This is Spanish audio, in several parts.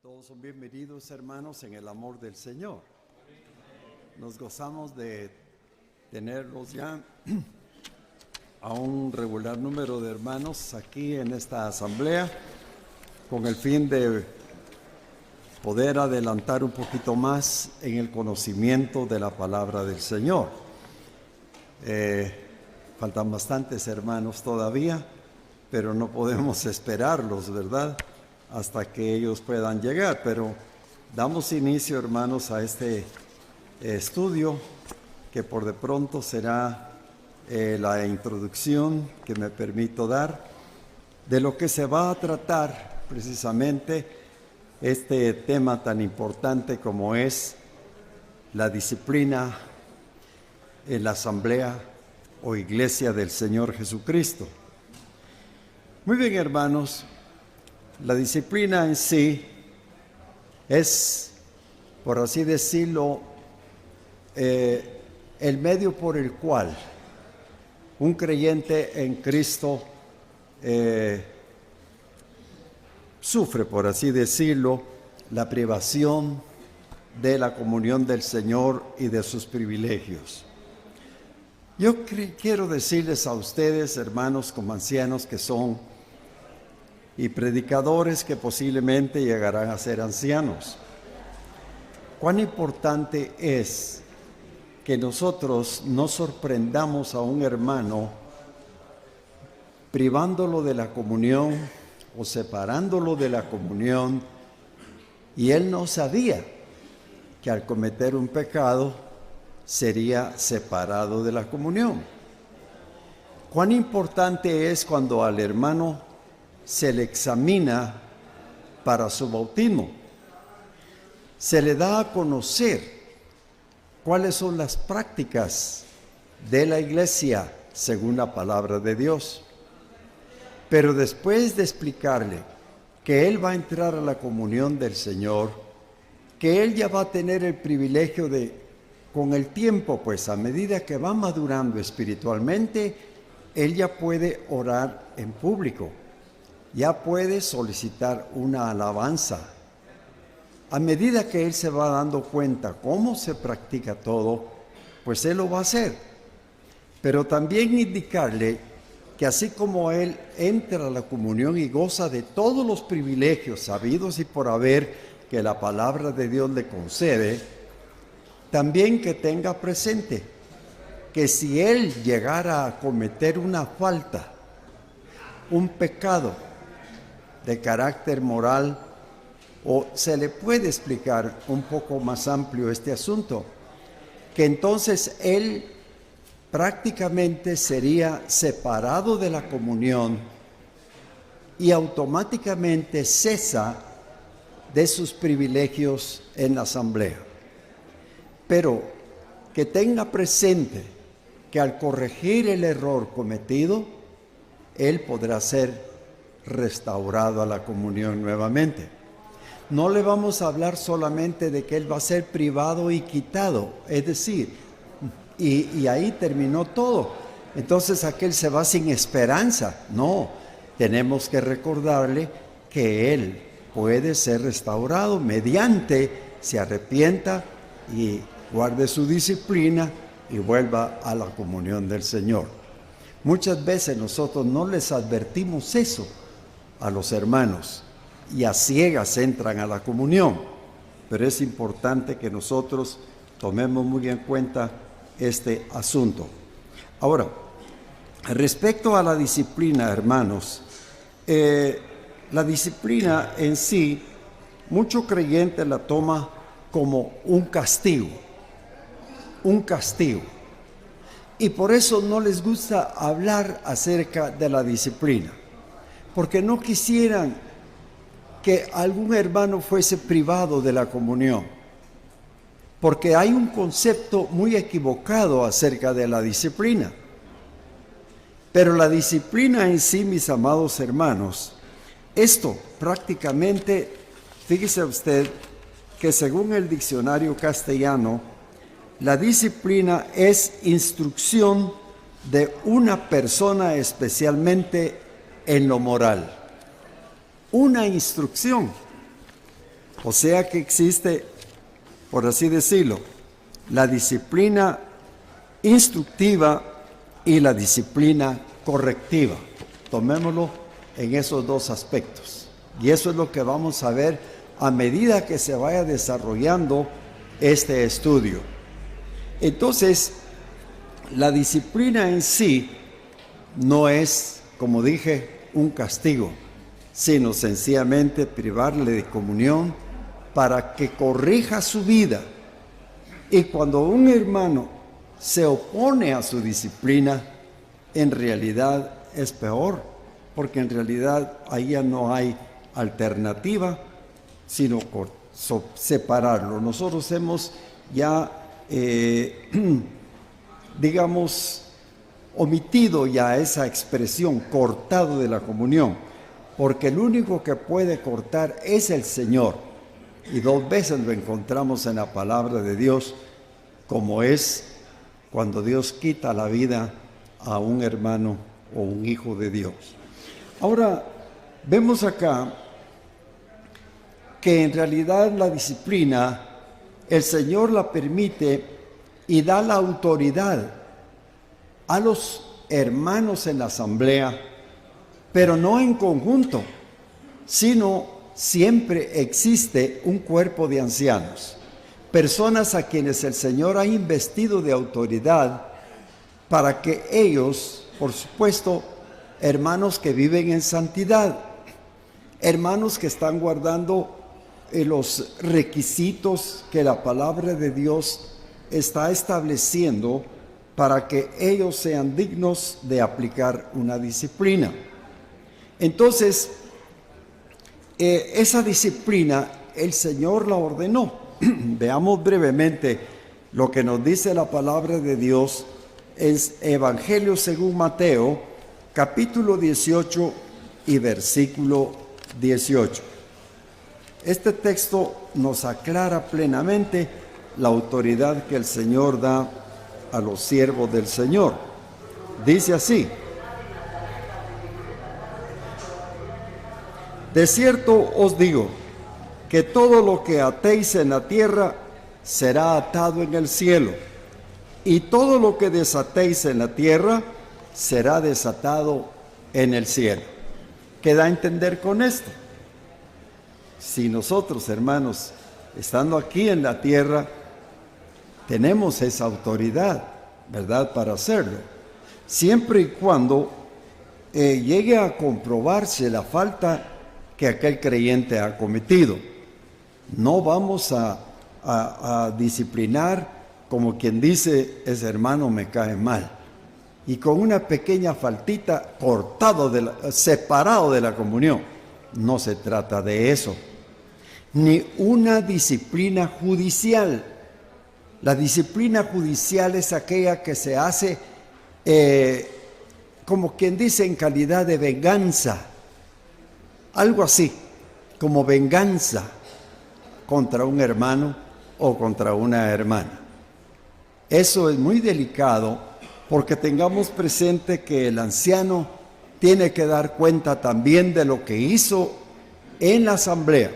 Todos son bienvenidos, hermanos, en el amor del Señor. Nos gozamos de tenerlos ya a un regular número de hermanos aquí en esta asamblea, con el fin de poder adelantar un poquito más en el conocimiento de la palabra del Señor. Faltan bastantes hermanos todavía, pero no podemos esperarlos, ¿verdad?, hasta que ellos puedan llegar. Pero damos inicio, hermanos, a este estudio que por de pronto será la introducción que me permito dar de lo que se va a tratar precisamente este tema tan importante como es la disciplina en la asamblea o iglesia del Señor Jesucristo. Muy bien, hermanos. La disciplina en sí es, por así decirlo, el medio por el cual un creyente en Cristo sufre, por así decirlo, la privación de la comunión del Señor y de sus privilegios. Yo quiero decirles a ustedes, hermanos, como ancianos que son, y predicadores que posiblemente llegarán a ser ancianos, cuán importante es que nosotros no sorprendamos a un hermano privándolo de la comunión o separándolo de la comunión, y él no sabía que al cometer un pecado sería separado de la comunión. Cuán importante es cuando al hermano se le examina para su bautismo, se le da a conocer cuáles son las prácticas de la iglesia según la palabra de Dios. Pero después de explicarle que él va a entrar a la comunión del Señor, que él ya va a tener el privilegio de, con el tiempo, pues a medida que va madurando espiritualmente, él ya puede orar en público, ya puede solicitar una alabanza. A medida que él se va dando cuenta cómo se practica todo, pues él lo va a hacer. Pero también indicarle que así como él entra a la comunión y goza de todos los privilegios sabidos y por haber que la palabra de Dios le concede, también que tenga presente que si él llegara a cometer una falta, un pecado de carácter moral, o se le puede explicar un poco más amplio este asunto, que entonces él prácticamente sería separado de la comunión y automáticamente cesa de sus privilegios en la asamblea. Pero que tenga presente que al corregir el error cometido, él podrá ser restaurado a la comunión nuevamente. No le vamos a hablar solamente de que él va a ser privado y quitado, es decir, y ahí terminó todo. Entonces aquel se va sin esperanza. No, tenemos que recordarle que él puede ser restaurado mediante se arrepienta y guarde su disciplina y vuelva a la comunión del Señor. Muchas veces nosotros no les advertimos eso a los hermanos y a ciegas entran a la comunión, pero es importante que nosotros tomemos muy en cuenta este asunto. Ahora, respecto a la disciplina, hermanos, la disciplina en sí, mucho creyente la toma como un castigo, y por eso no les gusta hablar acerca de la disciplina, porque no quisieran que algún hermano fuese privado de la comunión, porque hay un concepto muy equivocado acerca de la disciplina. Pero la disciplina en sí, mis amados hermanos, esto prácticamente, fíjese usted que según el diccionario castellano, la disciplina es instrucción de una persona especialmente en lo moral. Una instrucción. O sea que existe, por así decirlo, la disciplina instructiva y la disciplina correctiva. Tomémoslo en esos dos aspectos. Y eso es lo que vamos a ver a medida que se vaya desarrollando este estudio. Entonces, la disciplina en sí no es, como dije, un castigo, sino sencillamente privarle de comunión para que corrija su vida. Y cuando un hermano se opone a su disciplina, en realidad es peor, porque en realidad ahí ya no hay alternativa, sino separarlo. Nosotros hemos ya, digamos, omitido ya esa expresión, cortado de la comunión, porque el único que puede cortar es el Señor. Y 2 veces lo encontramos en la palabra de Dios, como es cuando Dios quita la vida a un hermano o un hijo de Dios. Ahora, vemos acá que en realidad la disciplina, el Señor la permite y da la autoridad a los hermanos en la asamblea, pero no en conjunto, sino siempre existe un cuerpo de ancianos, personas a quienes el Señor ha investido de autoridad para que ellos, por supuesto, hermanos que viven en santidad, hermanos que están guardando los requisitos que la palabra de Dios está estableciendo para que ellos sean dignos de aplicar una disciplina. Entonces, esa disciplina el Señor la ordenó. Veamos brevemente lo que nos dice la palabra de Dios en Evangelio según Mateo, capítulo 18 y versículo 18. Este texto nos aclara plenamente la autoridad que el Señor da a los siervos del Señor. Dice así: de cierto os digo que todo lo que atéis en la tierra será atado en el cielo, y todo lo que desatéis en la tierra será desatado en el cielo. ¿Qué da a entender con esto? Si nosotros, hermanos, estando aquí en la tierra, tenemos esa autoridad, ¿verdad?, para hacerlo, siempre y cuando llegue a comprobarse la falta que aquel creyente ha cometido. No vamos a disciplinar como quien dice, ese hermano me cae mal, y con una pequeña faltita separado de la comunión. No se trata de eso, ni una disciplina judicial. La disciplina judicial es aquella que se hace, como quien dice, en calidad de venganza, algo así, como venganza contra un hermano o contra una hermana. Eso es muy delicado, porque tengamos presente que el anciano tiene que dar cuenta también de lo que hizo en la asamblea,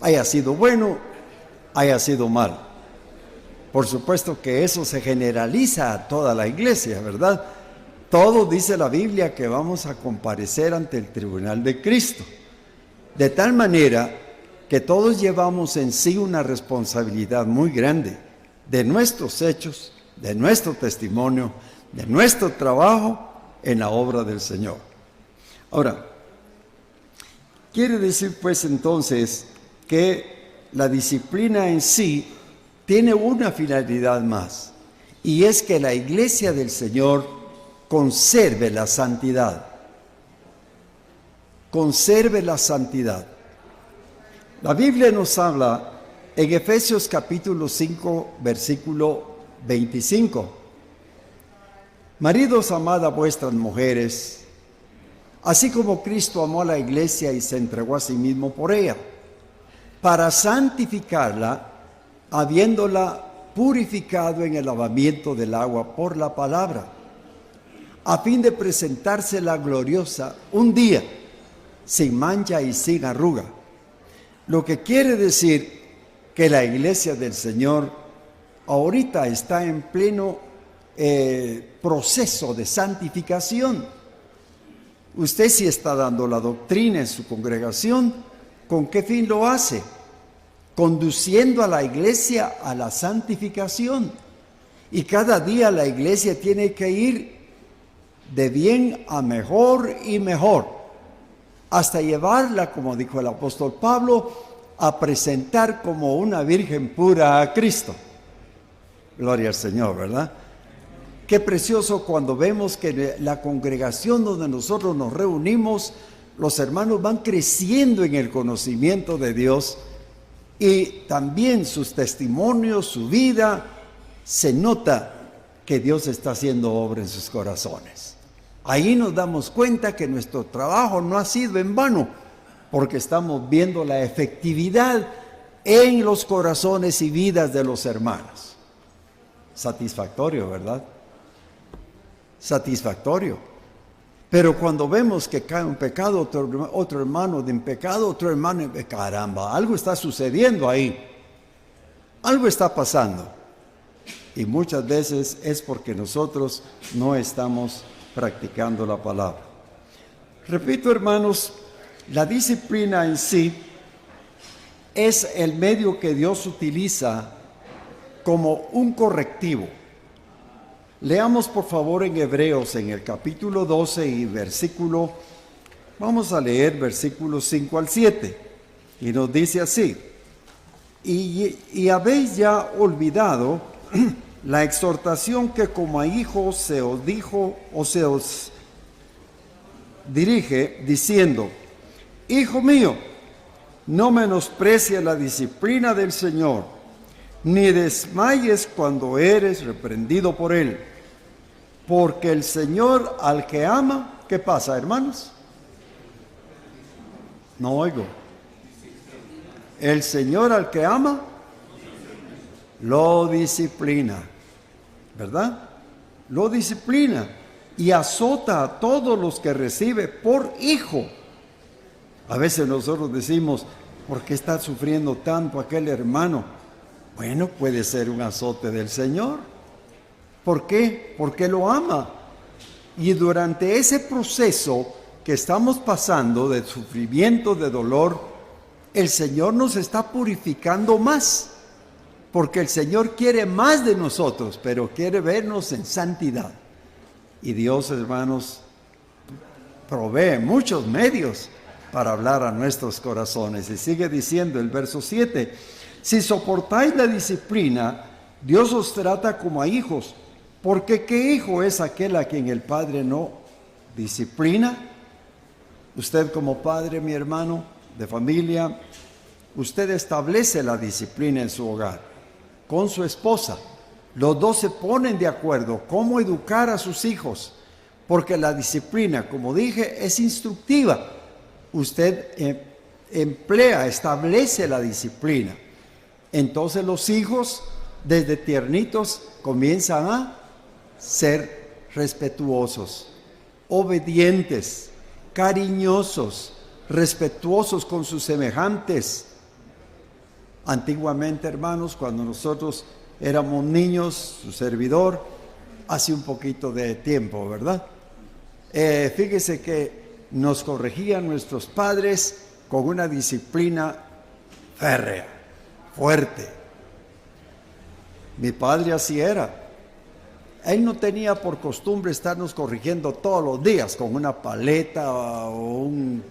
haya sido bueno, haya sido malo. Por supuesto que eso se generaliza a toda la iglesia, ¿verdad? Todo dice la Biblia que vamos a comparecer ante el tribunal de Cristo, de tal manera que todos llevamos en sí una responsabilidad muy grande de nuestros hechos, de nuestro testimonio, de nuestro trabajo en la obra del Señor. Ahora, quiere decir pues entonces que la disciplina en sí tiene una finalidad más, y es que la iglesia del Señor conserve la santidad. Conserve la santidad. La Biblia nos habla en Efesios capítulo 5, versículo 25. Maridos, amad a vuestras mujeres, así como Cristo amó a la iglesia y se entregó a sí mismo por ella, para santificarla, habiéndola purificado en el lavamiento del agua por la palabra, a fin de presentársela gloriosa un día, sin mancha y sin arruga, Lo que quiere decir que la iglesia del Señor ahorita está en pleno proceso de santificación. Usted sí está dando la doctrina en su congregación. ¿Con qué fin lo hace? Conduciendo a la iglesia a la santificación. Y cada día la iglesia tiene que ir de bien a mejor y mejor, hasta llevarla, como dijo el apóstol Pablo, a presentar como una virgen pura a Cristo. Gloria al Señor, ¿verdad? Qué precioso cuando vemos que la congregación donde nosotros nos reunimos, los hermanos van creciendo en el conocimiento de Dios, y también sus testimonios, su vida, se nota que Dios está haciendo obra en sus corazones. Ahí nos damos cuenta que nuestro trabajo no ha sido en vano, porque estamos viendo la efectividad en los corazones y vidas de los hermanos. Satisfactorio, ¿verdad? Satisfactorio. Pero cuando vemos que cae un pecado, otro hermano en pecado, otro hermano en pecado, caramba, algo está sucediendo ahí. Algo está pasando. Y muchas veces es porque nosotros no estamos practicando la palabra. Repito, hermanos, la disciplina en sí es el medio que Dios utiliza como un correctivo. Leamos por favor en Hebreos, en el capítulo 12 y versículo, vamos a leer versículos 5 al 7, y nos dice así: y habéis ya olvidado la exhortación que como a hijos se os dijo o se os dirige, diciendo: Hijo mío, no menosprecies la disciplina del Señor, ni desmayes cuando eres reprendido por Él. Porque el Señor al que ama, ¿qué pasa, hermanos? No oigo. El Señor al que ama, lo disciplina, ¿verdad? Lo disciplina y azota a todos los que recibe por hijo. A veces nosotros decimos: ¿por qué está sufriendo tanto aquel hermano? Bueno, puede ser un azote del Señor. ¿Por qué? Porque lo ama. Y durante ese proceso que estamos pasando de sufrimiento, de dolor, el Señor nos está purificando más. Porque el Señor quiere más de nosotros, pero quiere vernos en santidad. Y Dios, hermanos, provee muchos medios para hablar a nuestros corazones. Y sigue diciendo el verso 7: si soportáis la disciplina, Dios os trata como a hijos, porque ¿qué hijo es aquel a quien el Padre no disciplina? Usted como padre, mi hermano, de familia, usted establece la disciplina en su hogar, con su esposa. Los dos se ponen de acuerdo cómo educar a sus hijos, porque la disciplina, como dije, es instructiva. Usted establece la disciplina. Entonces los hijos, desde tiernitos, comienzan a ser respetuosos, obedientes, cariñosos, respetuosos con sus semejantes. Antiguamente, hermanos, cuando nosotros éramos niños, su servidor, hace un poquito de tiempo, ¿verdad? Fíjese que nos corregían nuestros padres con una disciplina férrea, fuerte. Mi padre así era. Él no tenía por costumbre estarnos corrigiendo todos los días con una paleta o un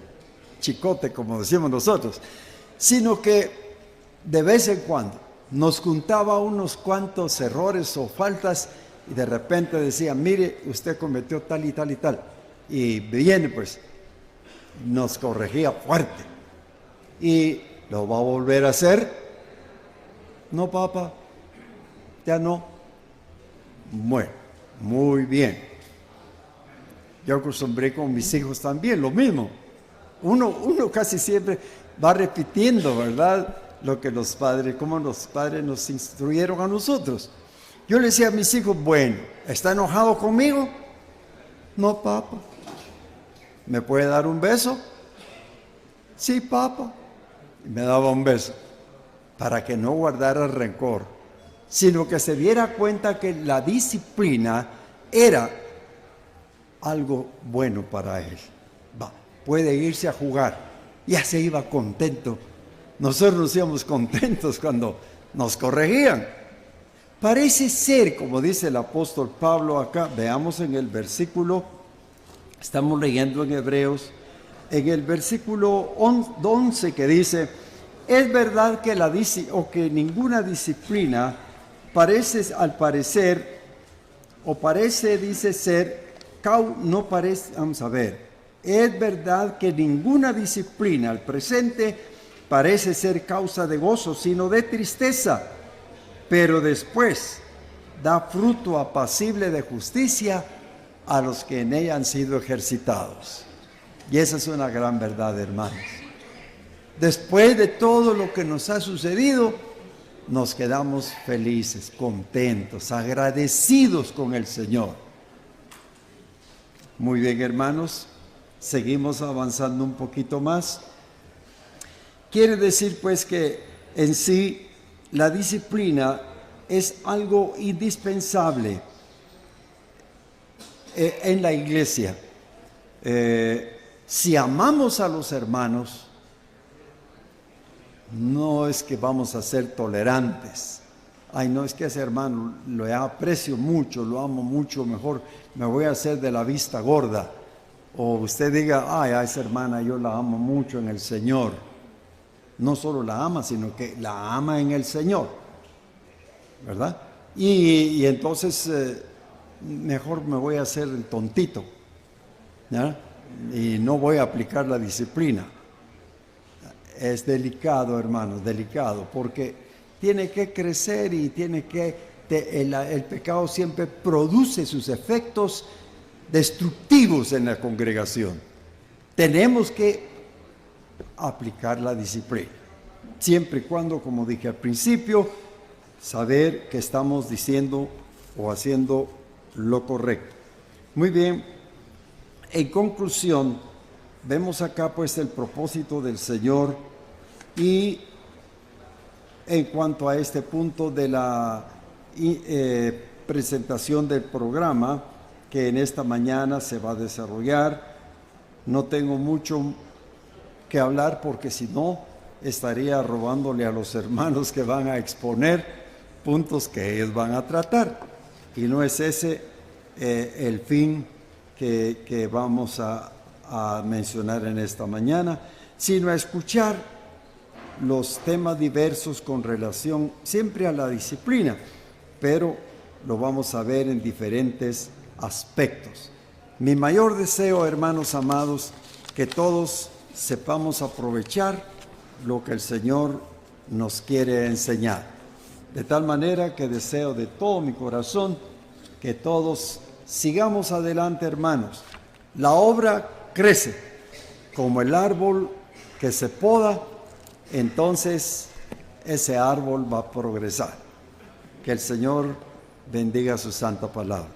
chicote, como decimos nosotros, sino que de vez en cuando nos juntaba unos cuantos errores o faltas y de repente decía: mire, usted cometió tal y tal y tal. Y viene, pues, nos corregía fuerte. ¿Y lo va a volver a hacer? No, papá, ya no. Bueno, muy bien. Yo acostumbré con mis hijos también lo mismo. Uno casi siempre va repitiendo, ¿verdad?, lo que los padres, como los padres nos instruyeron a nosotros. Yo le decía a mis hijos: bueno, ¿está enojado conmigo? No, papá. ¿Me puede dar un beso? Sí, papá. y me daba un beso, para que no guardara rencor, sino que se diera cuenta que la disciplina era algo bueno para él. Puede irse a jugar. Ya se iba contento. Nosotros nos íbamos contentos cuando nos corregían. Parece ser, como dice el apóstol Pablo acá, veamos en el versículo, estamos leyendo en Hebreos, en el versículo 11 que dice: es verdad que que ninguna disciplina parece, al parecer, dice ser, no parece, vamos a ver, es verdad que ninguna disciplina al presente parece ser causa de gozo, sino de tristeza, pero después da fruto apacible de justicia a los que en ella han sido ejercitados. Y esa es una gran verdad, hermanos. Después de todo lo que nos ha sucedido, nos quedamos felices, contentos, agradecidos con el Señor. Muy bien, hermanos, seguimos avanzando un poquito más. Quiere decir pues que en sí la disciplina es algo indispensable en la iglesia. Si amamos a los hermanos, no es que vamos a ser tolerantes. Ay, no, es que ese hermano lo aprecio mucho, lo amo mucho, mejor me voy a hacer de la vista gorda. O usted diga: ay, a esa hermana yo la amo mucho en el Señor. No solo la ama, sino que la ama en el Señor, ¿verdad? Y entonces mejor me voy a hacer el tontito, ¿ya? Y no voy a aplicar la disciplina. Es delicado, hermanos, delicado, porque tiene que crecer y el pecado siempre produce sus efectos destructivos en la congregación. Tenemos que aplicar la disciplina, siempre y cuando, como dije al principio, saber que estamos diciendo o haciendo lo correcto. Muy bien, en conclusión, vemos acá pues el propósito del Señor, y en cuanto a este punto de la presentación del programa que en esta mañana se va a desarrollar, no tengo mucho que hablar, porque si no estaría robándole a los hermanos que van a exponer puntos que ellos van a tratar, y no es ese el fin que vamos a mencionar en esta mañana, sino a escuchar los temas diversos con relación siempre a la disciplina, pero lo vamos a ver en diferentes aspectos. Mi mayor deseo, hermanos amados, que todos sepamos aprovechar lo que el Señor nos quiere enseñar. De tal manera que deseo de todo mi corazón que todos sigamos adelante, hermanos. La obra crece como el árbol que se poda, entonces ese árbol va a progresar. Que el Señor bendiga su santa palabra.